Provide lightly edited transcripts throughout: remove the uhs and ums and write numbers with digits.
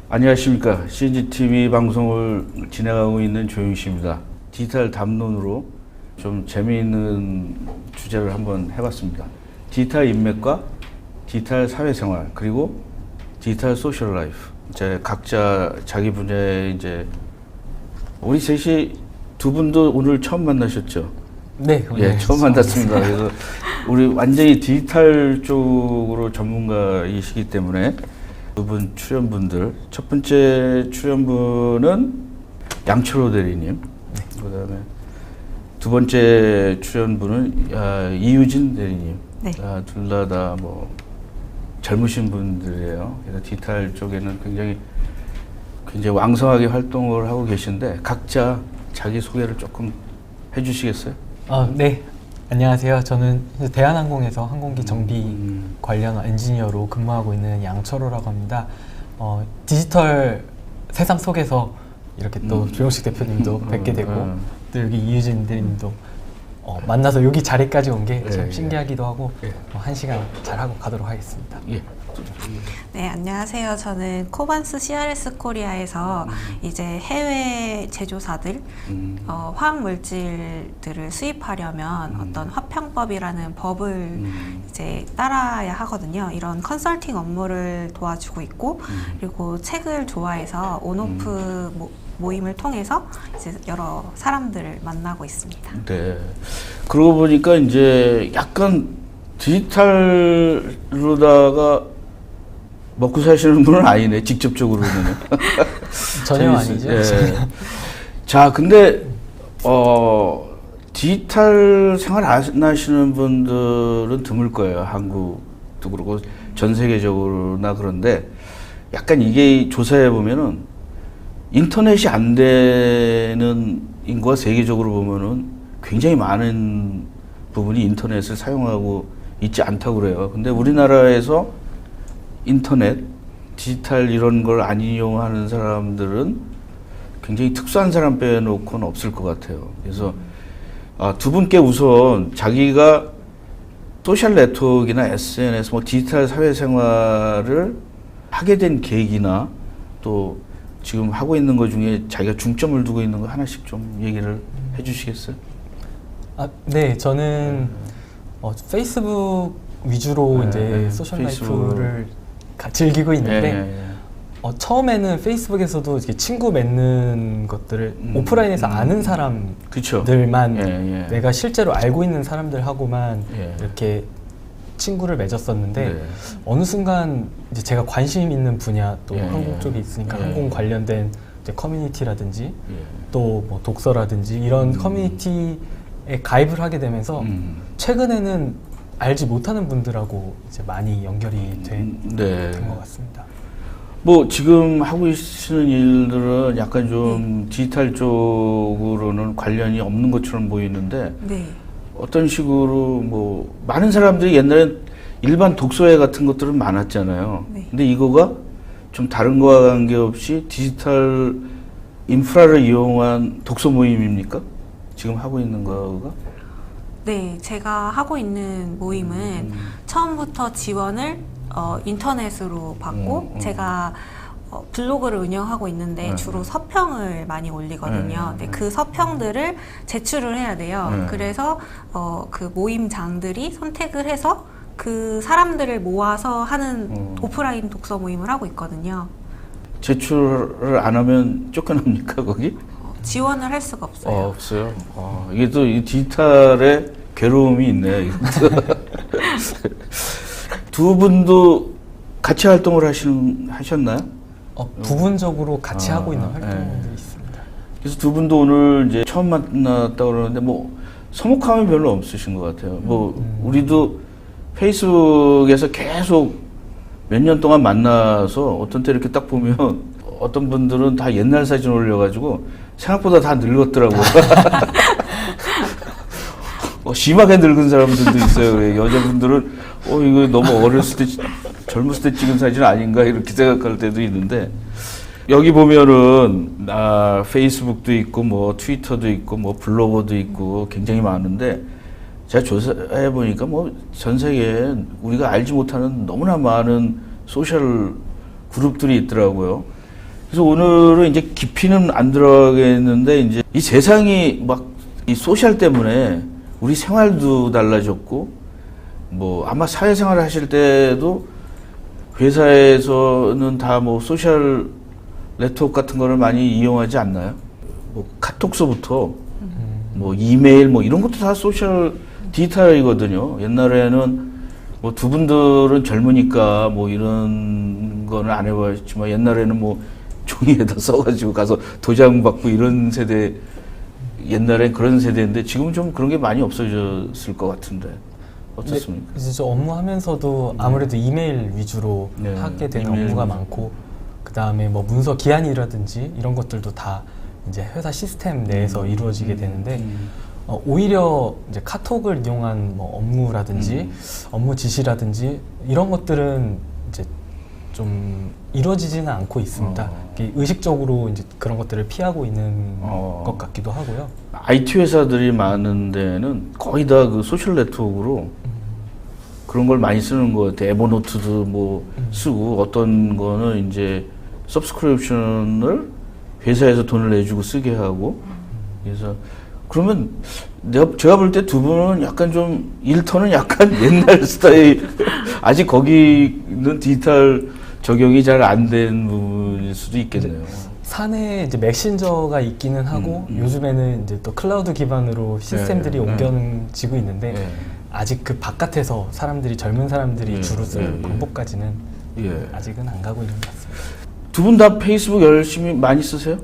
안녕하십니까. CGTV 방송을 진행하고 있는 조용식입니다. 디지털 담론으로 좀 재미있는 주제를 한번 해봤습니다. 디지털 인맥과 디지털 사회생활 그리고 디지털 소셜 라이프. 이제 각자 자기 분야에 이제 우리 셋이 두 분도 오늘 처음 만나셨죠? 네, 예, 처음 만났습니다. 그래서 우리 완전히 디지털 쪽으로 전문가이시기 때문에 두 분 출연분들, 첫 번째 출연분은 양철호 대리님, 그다음에 두 번째 출연분은 이유진 대리님. 네. 둘 다 뭐 젊으신 분들이에요. 그래서 디지털 쪽에는 굉장히 왕성하게 활동을 하고 계신데 각자 자기 소개를 조금 해주시겠어요? 네. 안녕하세요. 저는 대한항공에서 항공기 정비 관련 엔지니어로 근무하고 있는 양철호라고 합니다. 디지털 세상 속에서 이렇게 또 조용식 대표님도 뵙게 되고 또 여기 이유진 대리님도 만나서 여기 자리까지 온 게 참 신기하기도 하고 한 시간 잘 하고 가도록 하겠습니다. 예. 네, 안녕하세요. 저는 코반스 CRS 코리아에서 이제 해외 제조사들 화학 물질들을 수입하려면 어떤 화평법이라는 법을 이제 따라야 하거든요. 이런 컨설팅 업무를 도와주고 있고 그리고 책을 좋아해서 온오프 모임을 통해서 이제 여러 사람들을 만나고 있습니다. 네. 그러고 보니까 이제 약간 디지털로다가 먹고 사시는 분은 아니네, 직접적으로는. 전혀 아니죠. 예. 자, 근데, 디지털 생활 안 하시는 분들은 드물 거예요. 한국도 그렇고, 전 세계적으로나 그런데, 약간 이게 조사해 보면은, 인터넷이 안 되는 인구가 세계적으로 보면은 굉장히 많은 부분이 인터넷을 사용하고 있지 않다고 그래요. 근데 우리나라에서 인터넷, 디지털 이런 걸 안 이용하는 사람들은 굉장히 특수한 사람 빼놓고는 없을 것 같아요. 그래서 두 분께 우선 자기가 소셜 네트워크나 SNS, 뭐 디지털 사회생활을 하게 된 계기나 또 지금 하고 있는 것 중에 자기가 중점을 두고 있는 거 하나씩 좀 얘기를 해주시겠어요? 네, 저는 페이스북 위주로 이제 소셜 라이프를 즐기고 있는데 처음에는 페이스북에서도 이렇게 친구 맺는 것들을 오프라인에서 아는 사람들만 내가 실제로 알고 있는 사람들하고만 이렇게 친구를 맺었었는데 어느 순간 이제 제가 관심 있는 분야 또 항공 쪽에 있으니까 항공 관련된 이제 커뮤니티라든지 또 뭐 독서라든지 이런 커뮤니티에 가입을 하게 되면서 최근에는 알지 못하는 분들하고 이제 많이 연결이 된 것 같습니다. 뭐 지금 하고 계시는 일들은 약간 좀 디지털 쪽으로는 관련이 없는 것처럼 보이는데 어떤 식으로 뭐 많은 사람들이 옛날엔 일반 독서회 같은 것들은 많았잖아요. 근데 이거가 좀 다른 거와 관계없이 디지털 인프라를 이용한 독서 모임입니까? 지금 하고 있는 거가? 네, 제가 하고 있는 모임은 처음부터 지원을 인터넷으로 받고 제가 블로그를 운영하고 있는데 주로 서평을 많이 올리거든요. 그 서평들을 제출을 해야 돼요. 그래서 그 모임장들이 선택을 해서 그 사람들을 모아서 하는 오프라인 독서 모임을 하고 있거든요. 제출을 안 하면 쫓겨납니까, 거기? 지원을 할 수가 없어요. 없어요? 이게 또 이 디지털의 괴로움이 있네. 두 분도 같이 활동을 하셨나요? 부분적으로 같이 하고 있는 활동들이 있습니다. 그래서 두 분도 오늘 이제 처음 만났다고 그러는데 뭐 서먹함이 별로 없으신 것 같아요. 뭐 우리도 페이스북에서 계속 몇 년 동안 만나서 어떤 때 이렇게 딱 보면 어떤 분들은 다 옛날 사진 올려가지고 생각보다 다 늙었더라고요. 심하게 늙은 사람들도 있어요. 여자분들은 이거 너무 어렸을 때 젊었을 때 찍은 사진 아닌가 이렇게 생각할 때도 있는데 여기 보면은 페이스북도 있고 뭐 트위터도 있고 뭐 블로거도 있고 굉장히 많은데 제가 조사해 보니까 뭐 전 세계에 우리가 알지 못하는 너무나 많은 소셜 그룹들이 있더라고요. 그래서 오늘은 이제 깊이는 안 들어가겠는데 이제 이 세상이 막 이 소셜 때문에 우리 생활도 달라졌고 뭐 아마 사회생활 하실 때도 회사에서는 다 뭐 소셜 네트워크 같은 거를 많이 이용하지 않나요? 뭐 카톡서부터 뭐 이메일 뭐 이런 것도 다 소셜 디지털이거든요. 옛날에는 뭐 두 분들은 젊으니까 뭐 이런 거는 안 해봤지만 옛날에는 뭐 종이에다 써가지고 가서 도장 받고 이런 세대, 옛날엔 그런 세대인데 지금은 좀 그런 게 많이 없어졌을 것 같은데 어떻습니까? 그래서 저 업무하면서도 아무래도 이메일 위주로 네, 하게 되는 이메일 업무가 위주. 많고, 그 다음에 뭐 문서 기한이라든지 이런 것들도 다 이제 회사 시스템 내에서 이루어지게 되는데, 오히려 이제 카톡을 이용한 뭐 업무라든지 업무 지시라든지 이런 것들은 이제 좀 이루어지지는 않고 있습니다. 이게 의식적으로 이제 그런 것들을 피하고 있는 것 같기도 하고요. IT 회사들이 많은 데는 거의 다 그 소셜 네트워크로 그런 걸 많이 쓰는 것 같아요. 에버노트도 뭐 쓰고 어떤 거는 이제 서브스크립션을 회사에서 돈을 내주고 쓰게 하고, 그래서 그러면 제가 볼 때 두 분은 약간 좀 일터는 약간 옛날 스타일, 아직 거기는 디지털 적용이 잘 안 된 부분일 수도 있겠네요. 사내에 이제 메신저가 있기는 하고 요즘에는 이제 또 클라우드 기반으로 시스템들이 옮겨지고 있는데 아직 그 바깥에서 사람들이, 젊은 사람들이 주로 쓰는 방법까지는 아직은 안 가고 있는 것 같습니다. 두 분 다 페이스북 열심히 많이 쓰세요?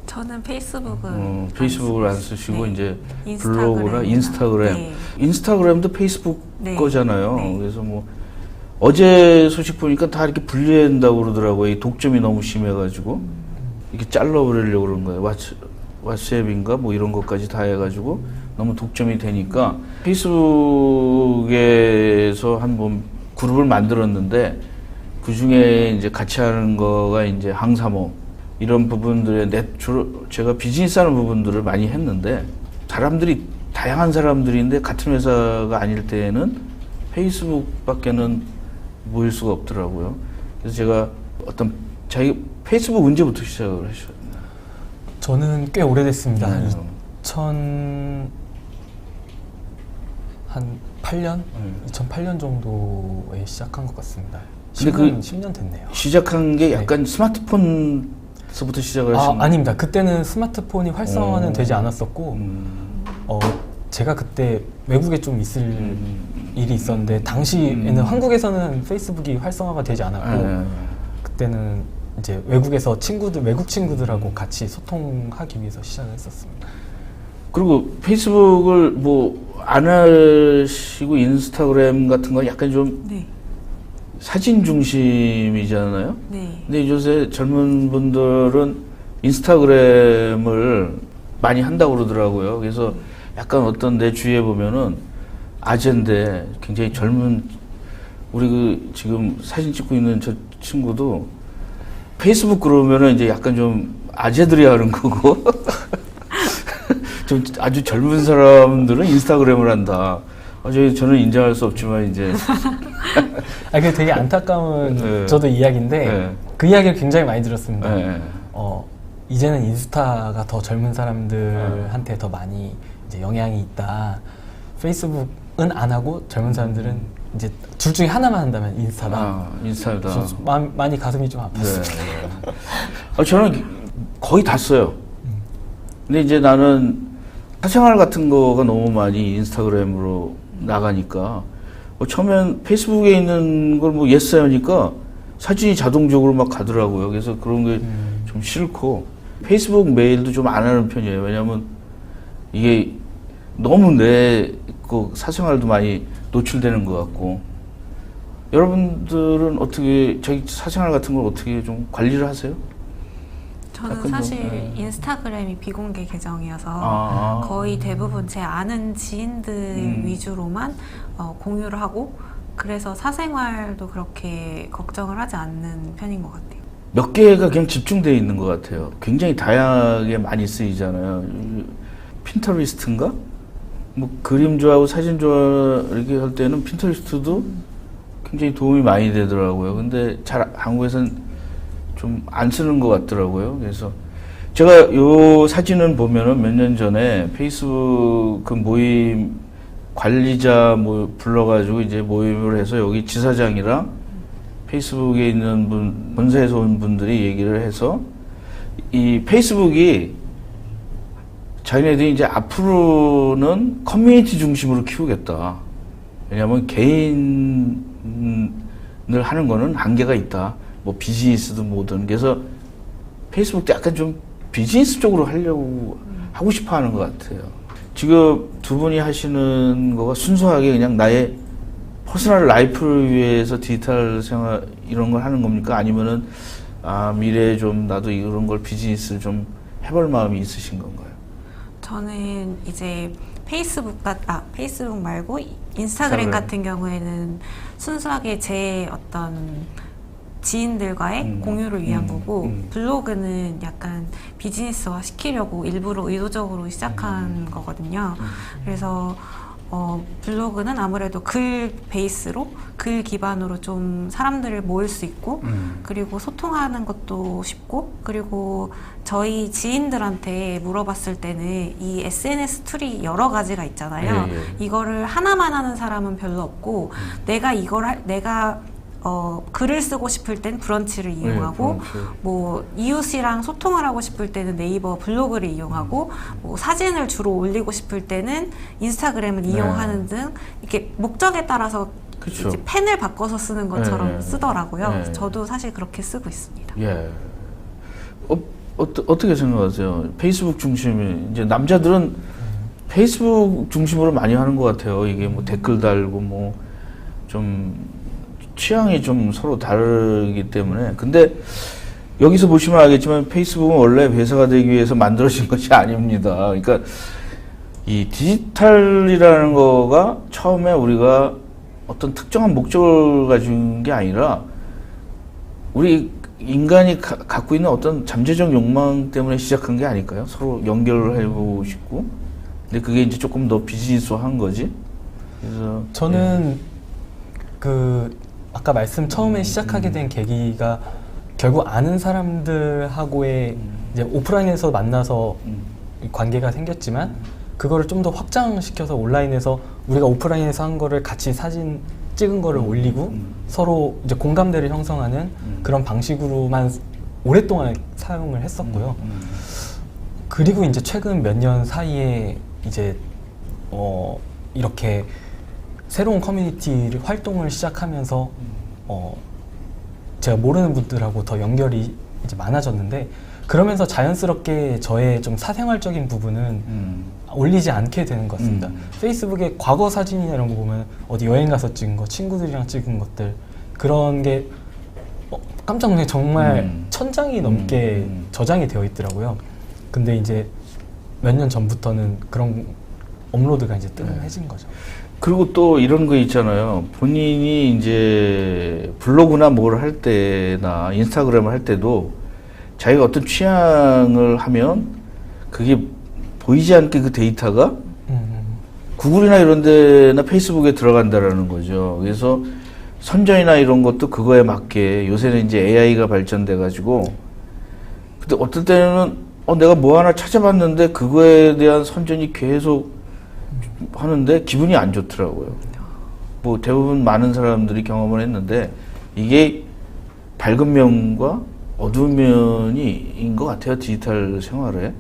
저는 페이스북은 페이스북을 안 쓰시고 네. 이제 인스타그램. 블로그나 인스타그램. 네. 인스타그램도 페이스북 네. 거잖아요. 네. 그래서 뭐 어제 소식 보니까 다 이렇게 분리한다고 그러더라고요. 이 독점이 너무 심해가지고 이렇게 잘라버리려고 그런 거예요. 왓츠앱인가 뭐 이런 것까지 다 해가지고 너무 독점이 되니까 페이스북에서 한번 그룹을 만들었는데 그 중에 이제 같이 하는 거가 이제 항사모 이런 부분들에 주로 제가 비즈니스 하는 부분들을 많이 했는데, 사람들이 다양한 사람들인데 같은 회사가 아닐 때에는 페이스북밖에는 모일 수가 없더라고요. 그래서 제가 어떤 자기 페이스북 언제부터 시작을 하셨나요? 저는 꽤 오래됐습니다. 네. 2008년 정도에 시작한 것 같습니다. 근데 10년 됐네요. 시작한 게 약간 스마트폰서부터 시작을 하셨나요? 아닙니다. 그때는 스마트폰이 활성화는 되지 않았었고, 제가 그때 외국에 좀 있을 일이 있었는데, 당시에는 한국에서는 페이스북이 활성화가 되지 않았고, 그때는 이제 외국에서 외국 친구들하고 같이 소통하기 위해서 시작을 했었습니다. 그리고 페이스북을 뭐 안 하시고 인스타그램 같은 거 약간 좀 네. 사진 중심이잖아요. 네. 근데 요새 젊은 분들은 인스타그램을 많이 한다고 그러더라고요. 그래서 약간 어떤 내 주위에 보면은 아재인데 굉장히 젊은, 우리 그 지금 사진 찍고 있는 저 친구도 페이스북 그러면은 이제 약간 좀 아재들이 하는 거고 좀 아주 젊은 사람들은 인스타그램을 한다. 저는 인정할 수 없지만 이제 그게 되게 안타까운 네. 저도 이야기인데 네. 그 이야기를 굉장히 많이 들었습니다. 네. 이제는 인스타가 더 젊은 사람들한테 더 많이 이제 영향이 있다. 페이스북은 안 하고 젊은 사람들은 이제 둘 중에 하나만 한다면 인스타다. 인스타다. 많이 가슴이 좀 아팠습니다. 네. 저는 거의 다 써요. 근데 이제 나는 사생활 같은 거가 너무 많이 인스타그램으로 나가니까 처음엔 페이스북에 있는 걸 뭐 예스 하니까 사진이 자동적으로 막 가더라고요. 그래서 그런 게 좀 싫고, 페이스북 메일도 좀 안 하는 편이에요. 왜냐면 이게 너무 내 그 사생활도 많이 노출되는 것 같고. 여러분들은 어떻게 자기 사생활 같은 걸 어떻게 좀 관리를 하세요? 저는 사실 인스타그램이 비공개 계정이어서 거의 대부분 제 아는 지인들 위주로만 공유를 하고, 그래서 사생활도 그렇게 걱정을 하지 않는 편인 것 같아요. 몇 개가 그냥 집중되어 있는 것 같아요. 굉장히 다양하게 많이 쓰이잖아요. 핀터리스트인가? 뭐 그림 좋아하고 사진 좋아 이렇게 할 때는 핀터리스트도 굉장히 도움이 많이 되더라고요. 근데 잘 한국에서는 좀 안 쓰는 것 같더라고요. 그래서 제가 요 사진을 보면은 몇 년 전에 페이스북 그 모임 관리자 뭐 불러가지고 이제 모임을 해서 여기 지사장이랑 페이스북에 있는 분, 본사에서 온 분들이 얘기를 해서 이 페이스북이 자기네들이 이제 앞으로는 커뮤니티 중심으로 키우겠다. 왜냐하면 개인을 하는 거는 한계가 있다. 뭐 비즈니스도 뭐든. 그래서 페이스북도 약간 좀 비즈니스 쪽으로 하려고 하고 싶어 하는 것 같아요. 지금 두 분이 하시는 거가 순수하게 그냥 나의 퍼스널 라이프를 위해서 디지털 생활 이런 걸 하는 겁니까? 아니면은 미래에 좀 나도 이런 걸 비즈니스를 좀 해볼 마음이 있으신 건가요? 저는 이제 페이스북 말고 인스타그램 같은 경우에는 순수하게 제 어떤 지인들과의 공유를 위한 거고, 블로그는 약간 비즈니스화 시키려고 일부러 의도적으로 시작한 거거든요. 그래서 블로그는 아무래도 글 베이스로, 글 기반으로 좀 사람들을 모을 수 있고, 그리고 소통하는 것도 쉽고, 그리고 저희 지인들한테 물어봤을 때는 이 SNS 툴이 여러 가지가 있잖아요. 이거를 하나만 하는 사람은 별로 없고, 내가 글을 쓰고 싶을 땐 브런치를 이용하고, 뭐 이웃이랑 소통을 하고 싶을 때는 네이버 블로그를 이용하고, 뭐 사진을 주로 올리고 싶을 때는 인스타그램을 이용하는 등 이렇게 목적에 따라서 이제 펜을 바꿔서 쓰는 것처럼 쓰더라고요. 그래서 저도 사실 그렇게 쓰고 있습니다. 예. 어떻게 생각하세요? 페이스북 중심이 이제 남자들은 페이스북 중심으로 많이 하는 것 같아요. 이게 뭐 댓글 달고 뭐 좀 취향이 좀 서로 다르기 때문에. 근데 여기서 보시면 알겠지만 페이스북은 원래 회사가 되기 위해서 만들어진 것이 아닙니다. 그러니까 이 디지털이라는 거가 처음에 우리가 어떤 특정한 목적을 가진 게 아니라 우리 인간이 갖고 있는 어떤 잠재적 욕망 때문에 시작한 게 아닐까요? 서로 연결을 해보고 싶고. 근데 그게 이제 조금 더 비즈니스화한 거지. 그래서 저는 아까 말씀 처음에 시작하게 된 계기가 결국 아는 사람들하고의 이제 오프라인에서 만나서 관계가 생겼지만, 그거를 좀 더 확장시켜서 온라인에서 우리가 오프라인에서 한 거를 같이 사진 찍은 거를 올리고 서로 이제 공감대를 형성하는 그런 방식으로만 오랫동안 사용을 했었고요. 그리고 이제 최근 몇 년 사이에 이제 이렇게 새로운 커뮤니티 활동을 시작하면서 제가 모르는 분들하고 더 연결이 이제 많아졌는데, 그러면서 자연스럽게 저의 좀 사생활적인 부분은 올리지 않게 되는 것 같습니다. 페이스북에 과거 사진이나 이런 거 보면 어디 여행 가서 찍은 거, 친구들이랑 찍은 것들, 그런 게 깜짝 놀라게 정말 1000장이 넘게 저장이 되어 있더라고요. 근데 이제 몇 년 전부터는 그런 업로드가 이제 뜸해진 거죠. 그리고 또 이런 거 있잖아요. 본인이 이제 블로그나 뭘 할 때나 인스타그램을 할 때도 자기가 어떤 취향을 하면 그게 보이지 않게 그 데이터가 구글이나 이런 데나 페이스북에 들어간다라는 거죠. 그래서 선전이나 이런 것도 그거에 맞게, 요새는 이제 AI가 발전돼 가지고, 근데 어떨 때는 내가 뭐 하나 찾아봤는데 그거에 대한 선전이 계속 하는데 기분이 안 좋더라고요. 뭐 대부분 많은 사람들이 경험을 했는데, 이게 밝은 면과 어두운 면이 인 것 같아요, 디지털 생활에.